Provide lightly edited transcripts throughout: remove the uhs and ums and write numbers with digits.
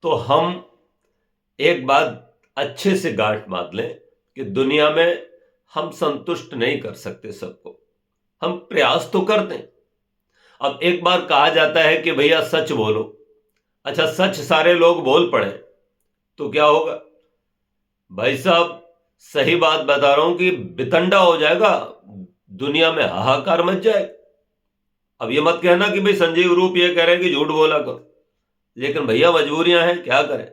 तो हम एक बात अच्छे से गांठ बांध लें कि दुनिया में हम संतुष्ट नहीं कर सकते सबको। हम प्रयास तो कर दें। अब एक बार कहा जाता है कि भैया सच बोलो। अच्छा, सच सारे लोग बोल पड़े तो क्या होगा? भाई साहब, सही बात बता रहा हूं कि बितंडा हो जाएगा, दुनिया में हाहाकार मच जाएगा। अब ये मत कहना कि भाई संजीव रूप ये कह रहे हैं कि झूठ बोला करो, लेकिन भैया मजबूरियां हैं, क्या करें।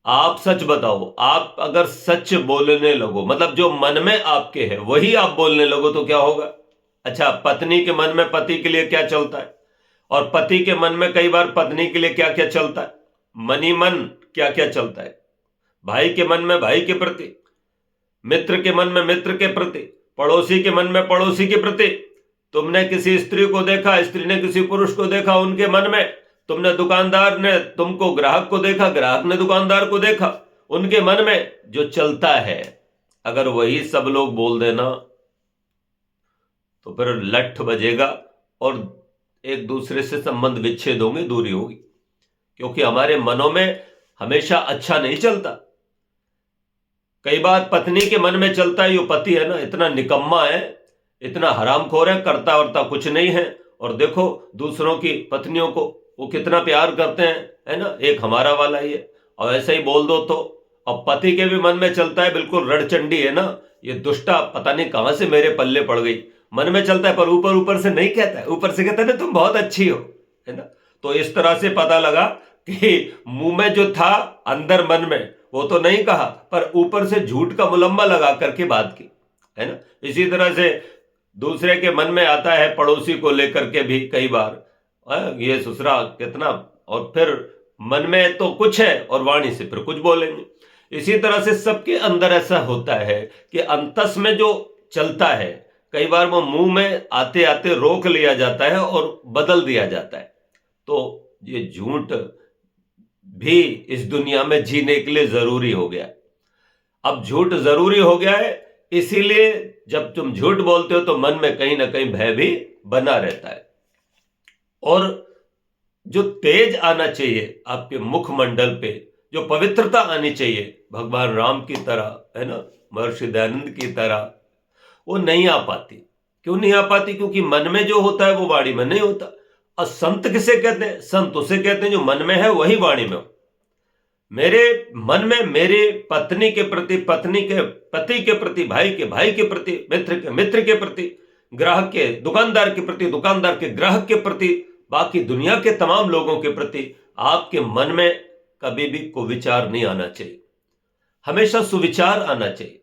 आप सच बताओ, आप अगर सच बोलने लगो, मतलब जो मन में आपके है वही आप बोलने लगो तो क्या होगा? अच्छा, पत्नी के मन में पति के लिए क्या चलता है, और पति के मन में कई बार पत्नी के लिए क्या क्या चलता है, मन ही मन क्या क्या चलता है। भाई के मन में भाई के प्रति, मित्र के मन में मित्र के प्रति, पड़ोसी के मन में पड़ोसी के प्रति। तुमने किसी स्त्री को देखा, स्त्री ने किसी पुरुष को देखा, उनके मन में, तुमने दुकानदार ने तुमको ग्राहक को देखा, ग्राहक ने दुकानदार को देखा, उनके मन में जो चलता है, अगर वही सब लोग बोल देना तो फिर लठ बजेगा और एक दूसरे से संबंध विच्छेद होंगे, दूरी होगी। क्योंकि हमारे मनों में हमेशा अच्छा नहीं चलता। कई बार पत्नी के मन में चलता है, यो पति है ना इतना निकम्मा है, इतना हरामखोर है, करता वर्ता कुछ नहीं है, और देखो दूसरों की पत्नियों को वो कितना प्यार करते हैं, है ना, एक हमारा वाला ही है, और ऐसे ही बोल दो तो। अब पति के भी मन में चलता है, बिल्कुल रड़चंडी है ना, ये दुष्टा पता नहीं कहां से मेरे पल्ले पड़ गई। मन में चलता है पर ऊपर ऊपर से नहीं कहता है, ऊपर से कहता है ना तुम बहुत अच्छी हो, है ना। तो इस तरह से पता लगा कि मुंह में जो था, अंदर मन में वो तो नहीं कहा, पर ऊपर से झूठ का मुलम्मा लगा करके बात की, है ना। इसी तरह से दूसरे के मन में आता है पड़ोसी को लेकर के भी कई बार, ये ससुरा कितना, और फिर मन में तो कुछ है और वाणी से फिर कुछ बोलेंगे। इसी तरह से सबके अंदर ऐसा होता है कि अंतस में जो चलता है, कई बार वो मुंह में आते आते रोक लिया जाता है और बदल दिया जाता है। तो ये झूठ भी इस दुनिया में जीने के लिए जरूरी हो गया। अब झूठ जरूरी हो गया है, इसीलिए जब तुम झूठ बोलते हो तो मन में कहीं ना कहीं भय भी बना रहता है। और जो तेज आना चाहिए आपके मुखमंडल पे, जो पवित्रता आनी चाहिए भगवान राम की तरह, है ना, महर्षि दयानंद की तरह, वो नहीं आ पाती। क्यों नहीं आ पाती? क्योंकि मन में जो होता है वो वाणी में नहीं होता। और संत किसे कहते हैं? संत उसे कहते हैं जो मन में है वही वाणी में हो। मेरे मन में मेरे पत्नी के प्रति, पत्नी के पति के प्रति, भाई के भाई के प्रति, मित्र के मित्र के प्रति, ग्राहक के दुकानदार के प्रति, दुकानदार के ग्राहक के प्रति, बाकी दुनिया के तमाम लोगों के प्रति आपके मन में कभी भी कुविचार नहीं आना चाहिए, हमेशा सुविचार आना चाहिए।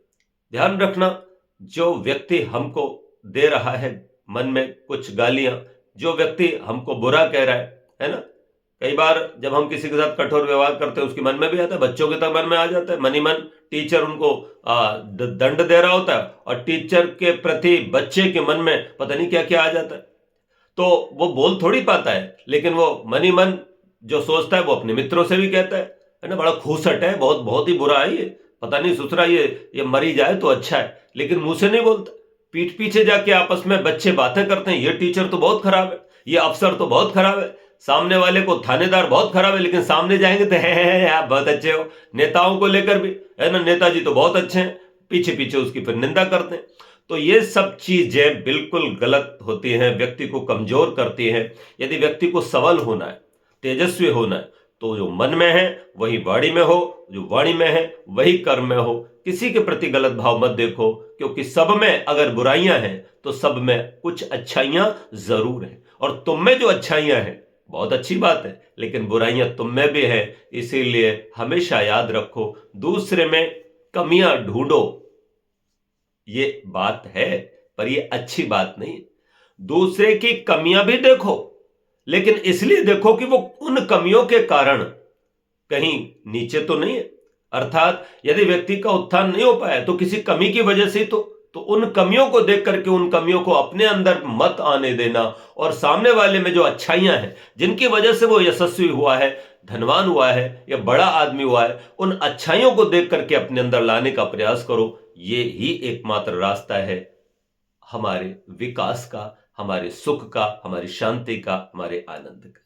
ध्यान रखना, जो व्यक्ति हमको दे रहा है मन में कुछ गालियां, जो व्यक्ति हमको बुरा कह रहा है ना, कई बार जब हम किसी के साथ कठोर व्यवहार करते हैं उसके मन में भी आता है, बच्चों के तक मन में आ जाता है, मन ही मन टीचर उनको दंड दे रहा होता है और टीचर के प्रति बच्चे के मन में पता नहीं क्या क्या आ जाता है। तो वो बोल थोड़ी पाता है, लेकिन वो मन ही मन जो सोचता है वो अपने मित्रों से भी कहता है ना, बड़ा खूसट है, बहुत बहुत ही बुरा है ये, पता नहीं ससुरा ये मरी जाए तो अच्छा है, लेकिन मुंह से नहीं बोलता। पीठ पीछे जाके आपस में बच्चे बातें करते हैं, ये टीचर तो बहुत खराब है, ये अफसर तो बहुत खराब है, सामने वाले को थानेदार बहुत खराब है, लेकिन सामने जाएंगे तो है आप बहुत अच्छे हो। नेताओं को लेकर भी, है ना, नेताजी तो बहुत अच्छे हैं, पीछे पीछे उसकी फिर निंदा करते हैं। तो ये सब चीजें बिल्कुल गलत होती हैं, व्यक्ति को कमजोर करती हैं। यदि व्यक्ति को सबल होना है, तेजस्वी होना है, तो जो मन में है वही वाणी में हो, जो वाणी में है वही कर्म में हो। किसी के प्रति गलत भाव मत देखो, क्योंकि सब में अगर बुराइयां हैं तो सब में कुछ अच्छाइयां जरूर हैं, और तुम में जो अच्छाइयां हैं बहुत अच्छी बात है, लेकिन बुराइयां तुम में भी है। इसीलिए हमेशा याद रखो, दूसरे में कमियां ढूंढो, ये बात है, पर ये अच्छी बात नहीं। दूसरे की कमियां भी देखो, लेकिन इसलिए देखो कि वो उन कमियों के कारण कहीं नीचे तो नहीं है। अर्थात यदि व्यक्ति का उत्थान नहीं हो पाया तो किसी कमी की वजह से तो उन कमियों को देख करके उन कमियों को अपने अंदर मत आने देना, और सामने वाले में जो अच्छाइयां हैं, जिनकी वजह से वो यशस्वी हुआ है, धनवान हुआ है या बड़ा आदमी हुआ है, उन अच्छाइयों को देख करके अपने अंदर लाने का प्रयास करो। ये ही एकमात्र रास्ता है हमारे विकास का, हमारे सुख का, हमारी शांति का, हमारे आनंद का।